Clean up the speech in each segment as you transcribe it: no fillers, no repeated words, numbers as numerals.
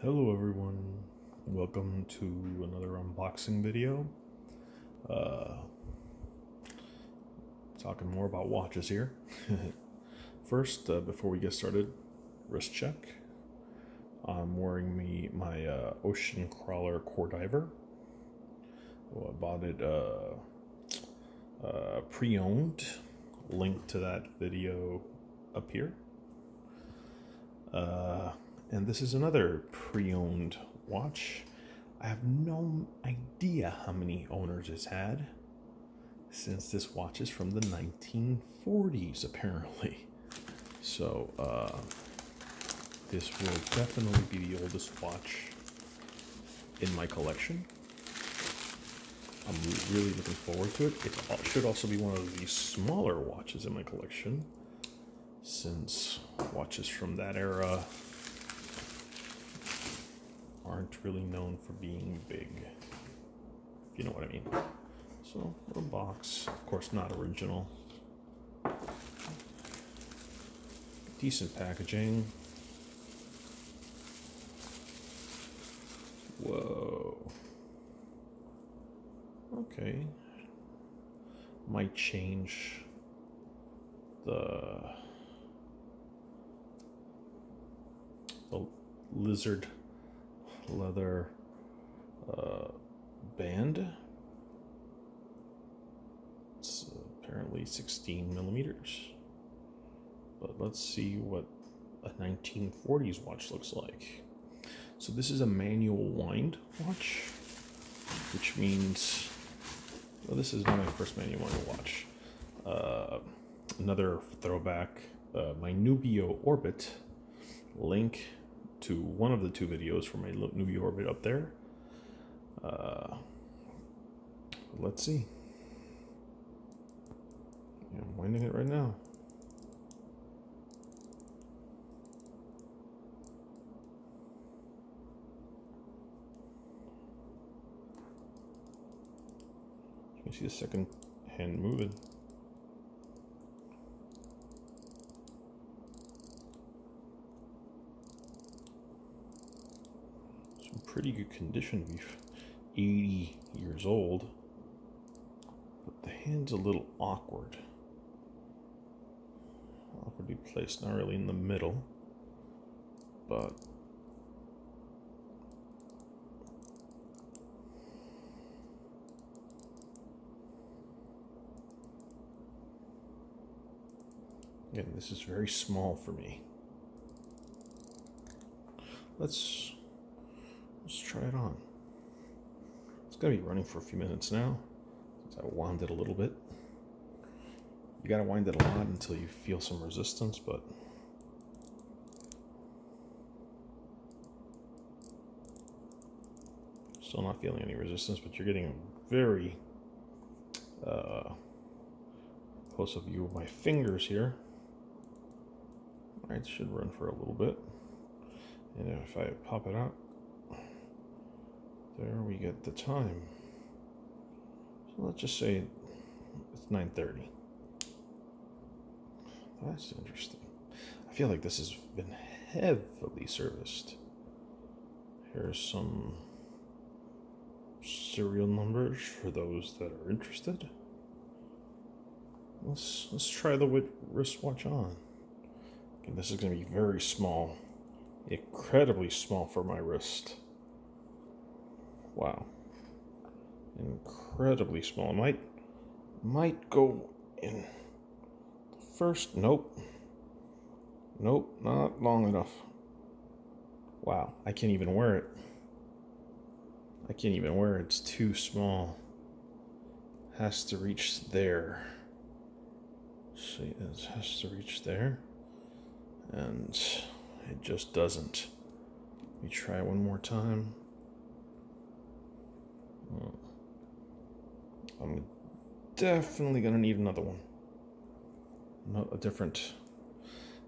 Hello everyone, welcome to another unboxing video. Talking more about watches here. First, before we get started, wrist check. I'm wearing my Ocean Crawler Core Diver. I bought it pre-owned. Link to that video up here. And this is another pre-owned watch. I have no idea how many owners it's had, since this watch is from the 1940s apparently. So this will definitely be the oldest watch in my collection. I'm really looking forward to it. It should also be one of the smaller watches in my collection, since watches from that era aren't really known for being big, if you know what I mean. So, little box, of course not original. Decent packaging. Whoa. Okay. Might change the lizard leather band. It's apparently 16 millimeters, but let's see what a 1940s watch looks like. So this is a manual wind watch, which means, well, this is not my first manual wind watch. Another throwback, my Nubio Orbit. Link to one of the two videos from my Nubio Orbit up there. Let's see. Yeah, I'm winding it right now. You can see the second hand moving. Pretty good condition. We've 80 years old, but the hand's a little awkwardly placed, not really in the middle, but again, this is very small for me. Let's try it on. It's gonna be running for a few minutes now, since I wound it a little bit. You gotta wind it a lot until you feel some resistance, but still not feeling any resistance, but you're getting a very close up view of my fingers here. All right, it should run for a little bit. And if I pop it out, there we get the time. So let's just say it's 9:30. That's interesting. I feel like this has been heavily serviced. Here's some serial numbers for those that are interested. Let's try the wristwatch on. Okay, this is going to be very small, incredibly small for my wrist. Wow, incredibly small. I might go in first. Nope, not long enough. Wow, I can't even wear it. It's too small. Has to reach there. See, it has to reach there, and it just doesn't. Let me try one more time. I'm definitely gonna need another one. A different,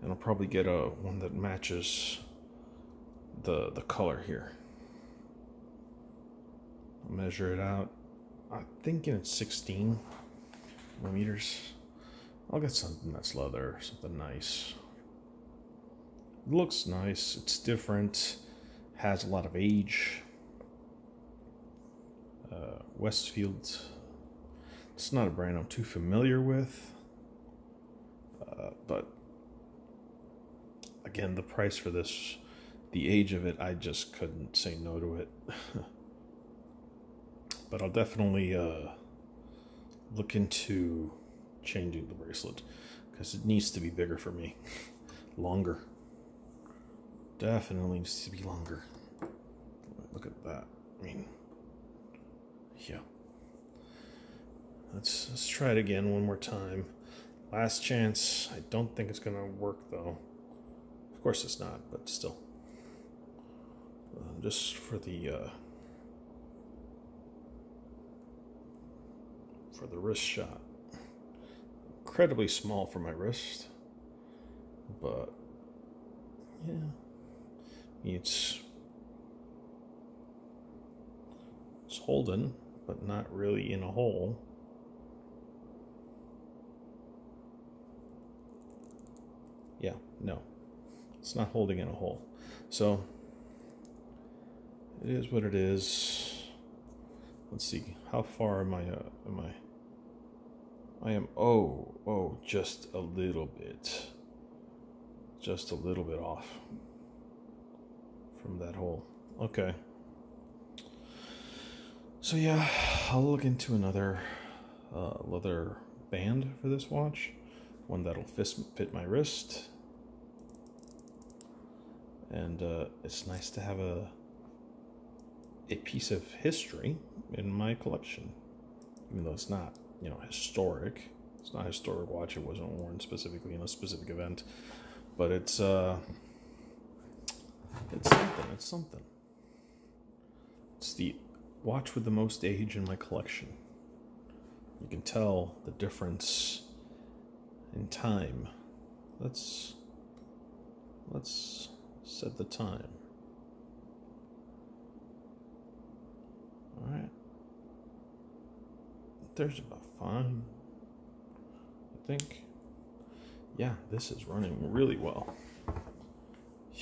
and I'll probably get one that matches the color here. I'll measure it out. I'm thinking it's 16 millimeters. I'll get something that's leather, something nice. It looks nice. It's different. has a lot of age. Westfield, it's not a brand I'm too familiar with, but again, the price for this, the age of it, I just couldn't say no to it. But I'll definitely look into changing the bracelet, because it needs to be bigger for me. Longer. Definitely needs to be longer. Look at that. I mean, yeah. Let's try it again one more time. Last chance. I don't think it's gonna work though. Of course it's not, but still. Just for the wrist shot. Incredibly small for my wrist, but yeah, it's holding, but not really in a hole. Yeah, no, it's not holding in a hole. So it is what it is. Let's see, how far am I? I am, just a little bit off from that hole. Okay. So yeah, I'll look into another leather band for this watch, one that'll fit my wrist. And it's nice to have a piece of history in my collection, even though it's not, historic. It's not a historic watch. It wasn't worn specifically in a specific event, but it's something. It's something. It's the watch with the most age in my collection. You can tell the difference in time. Let's set the time. All right. There's about fine, I think. Yeah, this is running really well.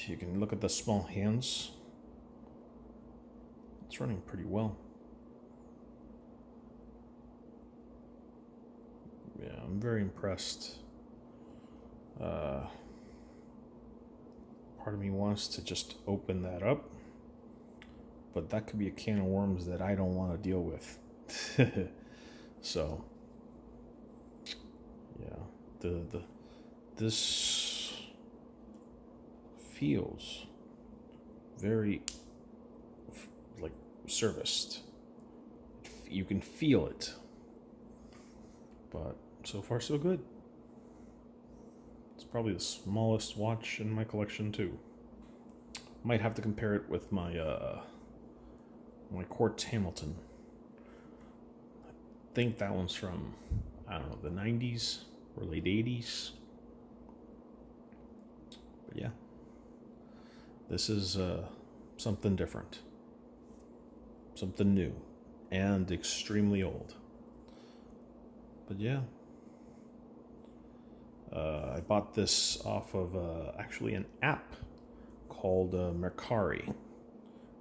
You can look at the small hands. It's running pretty well. Yeah, I'm very impressed. Part of me wants to just open that up, but that could be a can of worms that I don't want to deal with. So, yeah, this feels very like serviced. You can feel it, but so far so good. It's probably the smallest watch in my collection too. Might have to compare it with my my Quartz Hamilton. I think that one's from, I don't know, the 90s or late 80s. But yeah, this is something different, something new, and extremely old. But yeah, I bought this off of actually an app called Mercari.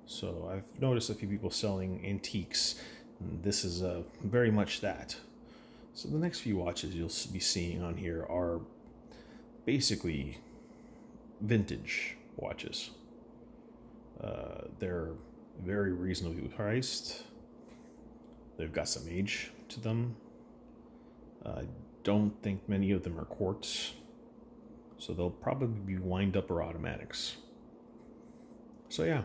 So I've noticed a few people selling antiques, and this is very much that. So the next few watches you'll be seeing on here are basically vintage watches. They're very reasonably priced. They've got some age to them. I don't think many of them are quartz, so they'll probably be wind up or automatics. So yeah,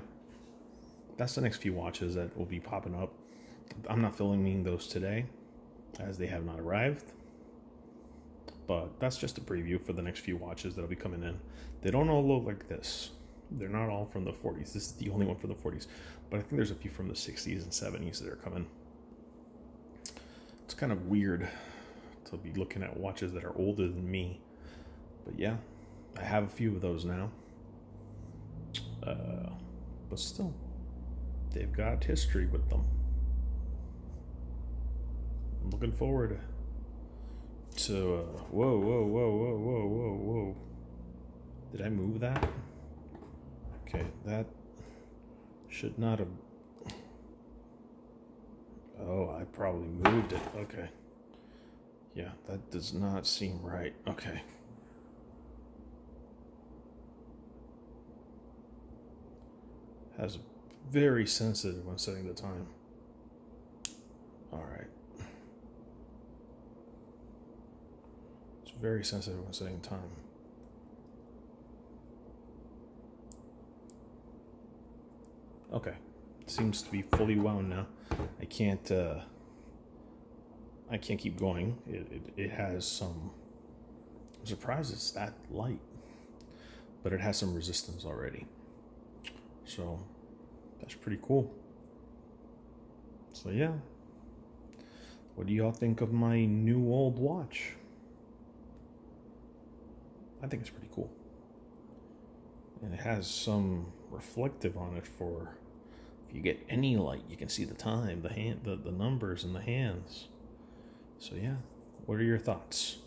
that's the next few watches that will be popping up. I'm not filming those today, as they have not arrived, but that's just a preview for the next few watches that'll be coming in. They don't all look like this. They're not all from the 40s. This is the only one from the 40s, but I think there's a few from the 60s and 70s that are coming. It's kind of weird to be looking at watches that are older than me, but yeah, I have a few of those now. But still, they've got history with them. I'm looking forward to whoa. Did I move that? Okay, that Should not have. Oh, I probably moved it. Okay. Yeah, that does not seem right. Okay. Has very sensitive when setting the time. All right. It's very sensitive when setting time. Okay. It seems to be fully wound now. I can't keep going. It has some. I'm surprised it's that light, but it has some resistance already. So that's pretty cool. So yeah, what do y'all think of my new old watch? I think it's pretty cool. And it has some reflective on it for if you get any light, you can see the time, the numbers in the hands. So yeah, what are your thoughts?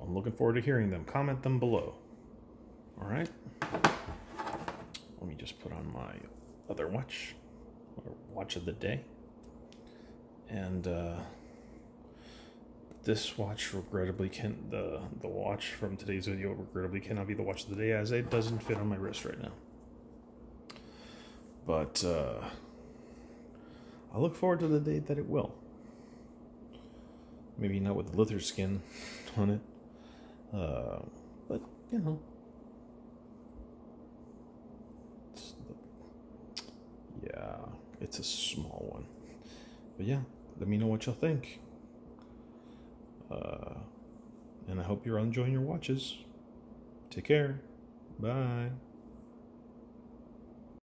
I'm looking forward to hearing them. Comment them below. All right. Let me just put on my other watch, or watch of the day. And this watch regrettably the watch from today's video regrettably cannot be the watch of the day, as it doesn't fit on my wrist right now. But I look forward to the day that it will. Maybe not with the leather skin on it, but you know. Yeah, it's a small one. But yeah, let me know what y'all think. And I hope you're enjoying your watches. Take care. Bye.